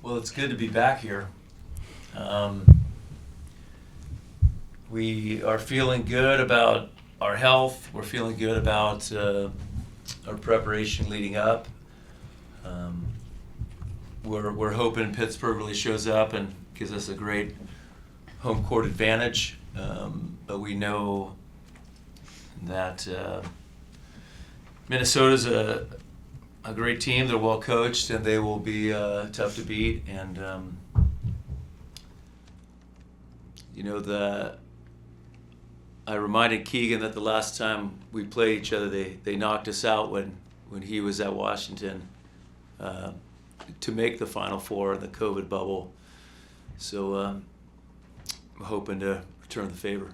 Well, it's good to be back here. We are feeling good about our health. We're feeling good about our preparation leading up. We're hoping Pittsburgh really shows up and gives us a great home court advantage. But we know that Minnesota's a great team. They're well coached and they will be tough to beat. And I reminded Keegan that the last time we played each other, they knocked us out when he was at Washington to make the Final Four in the COVID bubble. So I'm hoping to return the favor.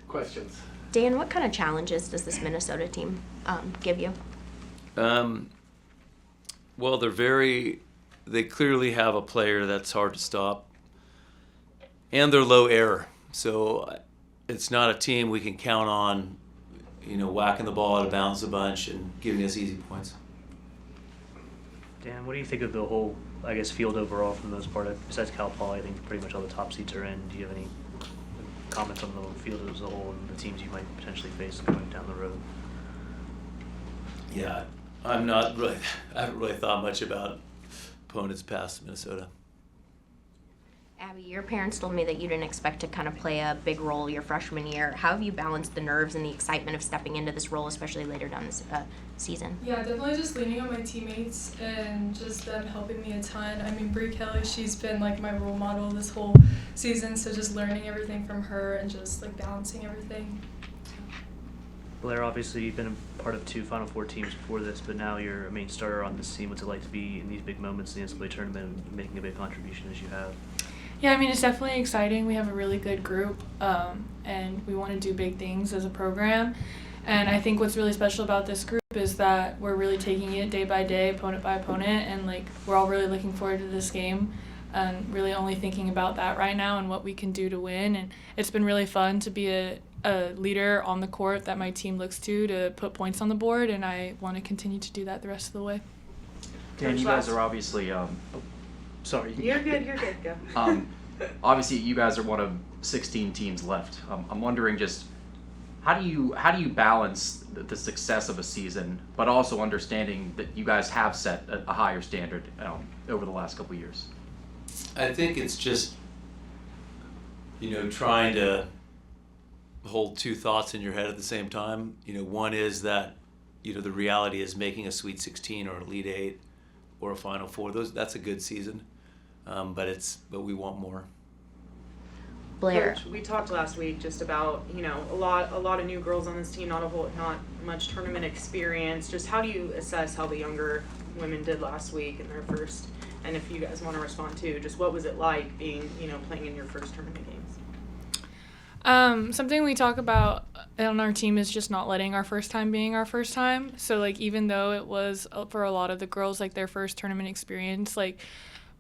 Questions? Dan, what kind of challenges does this Minnesota team give you? Well, they clearly have a player that's hard to stop, and they're low error. So it's not a team we can count on, whacking the ball out of bounds a bunch and giving us easy points. Dan, what do you think of the whole, field overall for the most part? Besides Cal Poly, I think pretty much all the top seeds are in. Do you have any comments on the field as a whole and the teams you might potentially face going down the road? Yeah, I haven't really thought much about opponents past Minnesota. Abby, your parents told me that you didn't expect to kind of play a big role your freshman year. How have you balanced the nerves and the excitement of stepping into this role, especially later down this season? Yeah, definitely just leaning on my teammates and just them helping me a ton. I mean, Brie Kelly, she's been like my role model this whole season, so just learning everything from her and just like balancing everything. Blaire, obviously you've been a part of 2 Final Four teams before this, but now you're a main starter on this team. What's it like to be in these big moments in the NCAA tournament and making a big contribution as you have? Yeah, I mean, it's definitely exciting. We have a really good group, and we want to do big things as a program. And I think what's really special about this group is that we're really taking it day by day, opponent by opponent, and we're all really looking forward to this game and really only thinking about that right now and what we can do to win. And it's been really fun to be a leader on the court that my team looks to put points on the board, and I want to continue to do that the rest of the way. Dan, you guys are obviously Sorry. You're good, go. obviously you guys are one of 16 teams left. I'm wondering just how do you balance the success of a season, but also understanding that you guys have set a higher standard over the last couple of years? I think it's just, trying to hold 2 thoughts in your head at the same time. One is that, the reality is making a Sweet 16 or Elite 8 or a Final Four. That's a good season, but we want more. Blaire. Coach, we talked last week just about, a lot of new girls on this team, not much tournament experience. Just how do you assess how the younger women did last week in their first, and if you guys want to respond too, just what was it like being, playing in your first tournament games? Something we talk about on our team is just not letting our first time being our first time. So even though it was for a lot of the girls their first tournament experience,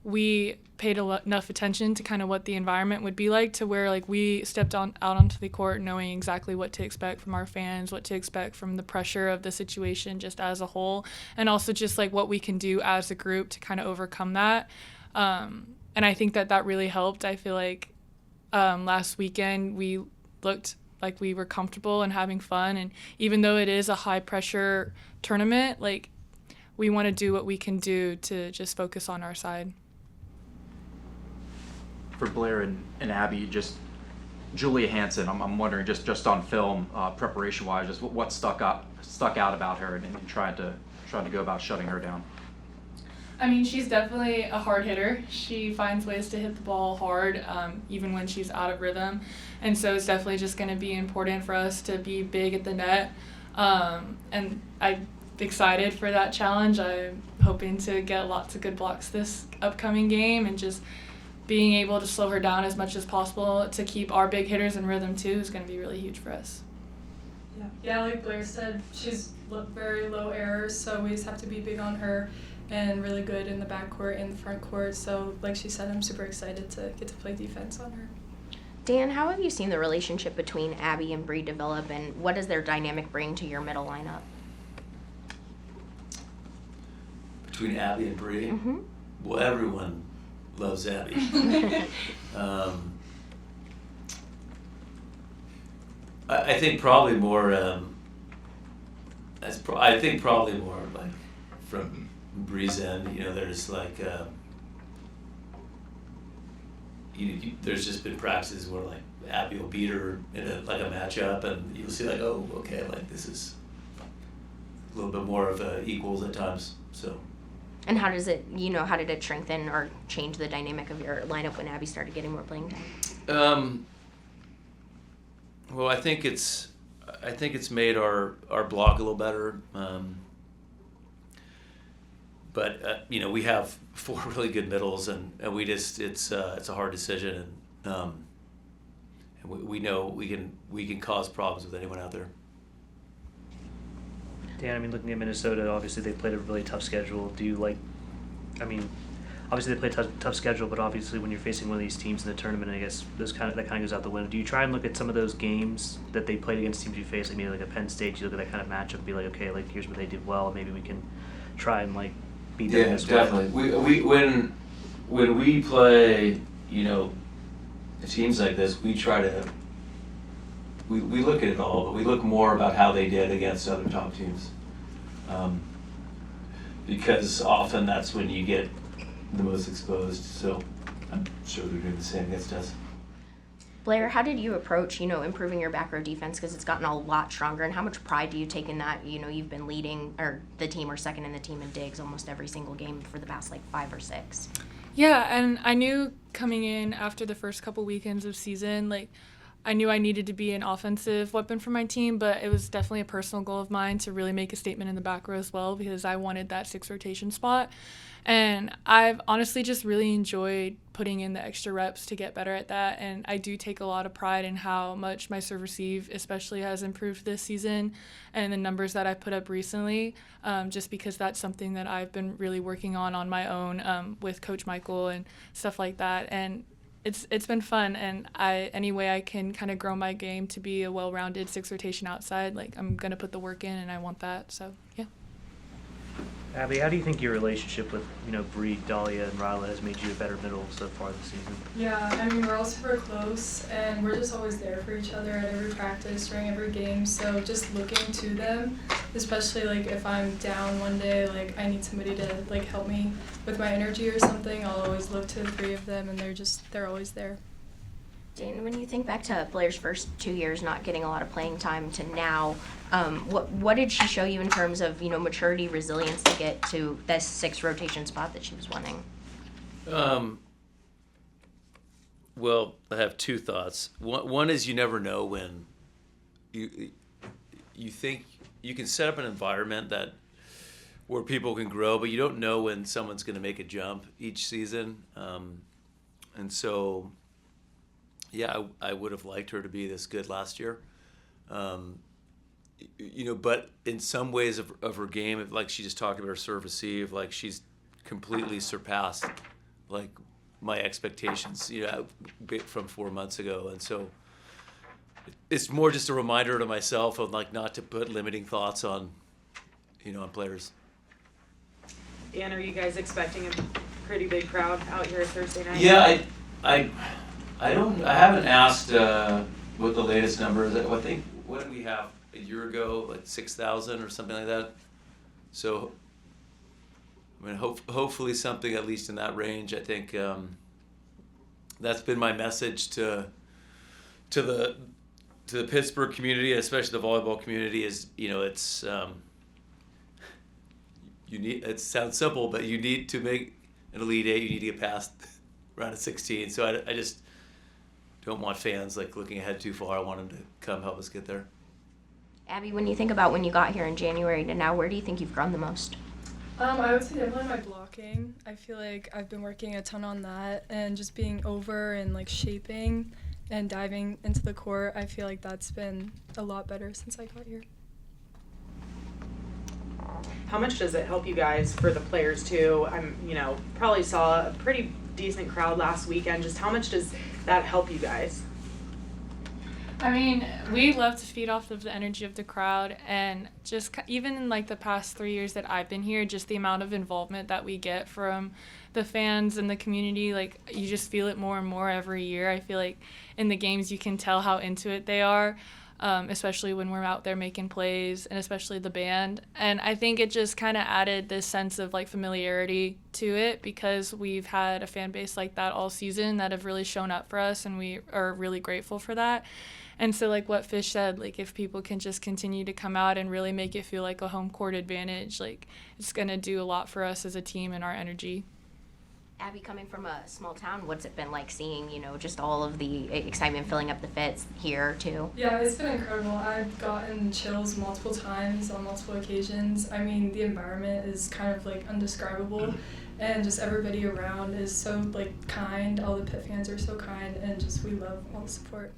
we paid enough attention to kind of what the environment would be like to where we stepped out onto the court knowing exactly what to expect from our fans, what to expect from the pressure of the situation just as a whole, and also just what we can do as a group to kind of overcome that. And I think that really helped. I feel last weekend we looked like we were comfortable and having fun, and even though it is a high pressure tournament, we want to do what we can do to just focus on our side. For Blaire and Abby, just Julia Hansen, I'm wondering just on film, preparation wise, just what stuck out about her and trying to go about shutting her down. I mean, she's definitely a hard hitter. She finds ways to hit the ball hard, even when she's out of rhythm. And so it's definitely just going to be important for us to be big at the net. And I'm excited for that challenge. I'm hoping to get lots of good blocks this upcoming game, and just being able to slow her down as much as possible to keep our big hitters in rhythm too is going to be really huge for us. Yeah, like Blaire said, she's very low error, so we just have to be big on her and really good in the backcourt and the front court. So like she said, I'm super excited to get to play defense on her. Dan, how have you seen the relationship between Abby and Brie develop, and what does their dynamic bring to your middle lineup? Between Abby and Brie? Mm-hmm. well, everyone loves Abby. I think probably more. I think probably more like from Bree's end. You know, there's like there's just been practices where like Abby will beat her in a matchup, and you'll see like, oh, okay, like this is a little bit more of equals at times. So. And how does it, how did it strengthen or change the dynamic of your lineup when Abby started getting more playing time? Well, I think it's made our block a little better. But we have 4 really good middles, and we just it's a hard decision, and we know we can cause problems with anyone out there. Dan, I mean, looking at Minnesota, obviously they played a really tough schedule. Do you obviously they played a tough schedule, but obviously when you're facing one of these teams in the tournament, I guess that kind of goes out the window. Do you try and look at some of those games that they played against teams you face, like maybe like a Penn State, you look at that kind of matchup and be like, okay, like here's what they did well, maybe we can try and like beat them this way? Yeah, definitely. We when we play, teams like this, we try to we look at it all, but we look more about how they did against other top teams. Because often that's when you get the most exposed, so I'm sure they're doing the same against us. Blaire, how did you approach, improving your back row defense, because it's gotten a lot stronger, and how much pride do you take in that? You've been leading, or the team, or second in the team in digs almost every single game for the past 5 or 6. Yeah, and I knew coming in after the first couple weekends of season, I knew I needed to be an offensive weapon for my team, but it was definitely a personal goal of mine to really make a statement in the back row as well, because I wanted that 6 rotation spot. And I've honestly just really enjoyed putting in the extra reps to get better at that. And I do take a lot of pride in how much my serve receive especially has improved this season, and the numbers that I put up recently, just because that's something that I've been really working on my own with Coach Michael and stuff like that. And it's been fun, and any way I can kind of grow my game to be a well-rounded 6 rotation outside, I'm going to put the work in, and I want that. So, yeah. Abby, how do you think your relationship with, Bree, Dahlia, and Ryla has made you a better middle so far this season? Yeah, I mean, we're all super close, and we're just always there for each other at every practice, during every game, so just looking to them, especially, if I'm down one day, I need somebody to, help me with my energy or something, I'll always look to the 3 of them, and they're always there. Dan, when you think back to Blaire's first 2 years not getting a lot of playing time to now, what did she show you in terms of, maturity, resilience to get to this 6 rotation spot that she was wanting? Well, I have 2 thoughts. One is you never know when you think you can set up an environment where people can grow, but you don't know when someone's going to make a jump each season. And so, yeah, I would have liked her to be this good last year. But in some ways of her game, like she just talked about her serve receive, she's completely surpassed my expectations, from 4 months ago. And so it's more just a reminder to myself of not to put limiting thoughts on players. Dan, are you guys expecting a pretty big crowd out here Thursday night? Yeah, I haven't asked what the latest number is. I think, what did we have a year ago, 6,000 or something like that? So, I mean, hopefully something at least in that range. I think that's been my message to the Pittsburgh community, especially the volleyball community, is it's it sounds simple, but you need to make an Elite 8, you need to get past round of 16. So I just don't want fans looking ahead too far. I want them to come help us get there. Abby, when you think about when you got here in January to now, where do you think you've grown the most? I would say definitely my blocking. I feel like I've been working a ton on that, and just being over and shaping and diving into the court. I feel like that's been a lot better since I got here. How much does it help you guys for the players too? Probably saw a pretty decent crowd last weekend. Just how much does that help you guys? I mean, we love to feed off of the energy of the crowd, and just even in like the past 3 years that I've been here, just the amount of involvement that we get from the fans and the community, like you just feel it more and more every year. I feel like in the games you can tell how into it they are, especially when we're out there making plays, and especially the band. And I think it just kind of added this sense of like familiarity to it, because we've had a fan base like that all season that have really shown up for us, and we are really grateful for that. And so like what Fish said, like if people can just continue to come out and really make it feel like a home court advantage, like it's going to do a lot for us as a team and our energy. Abby, coming from a small town, what's it been like seeing, just all of the excitement filling up the Fits here too? Yeah, it's been incredible. I've gotten chills multiple times on multiple occasions. I mean, the environment is kind of like undescribable, and just everybody around is so like kind. All the Pitt fans are so kind, and just we love all the support.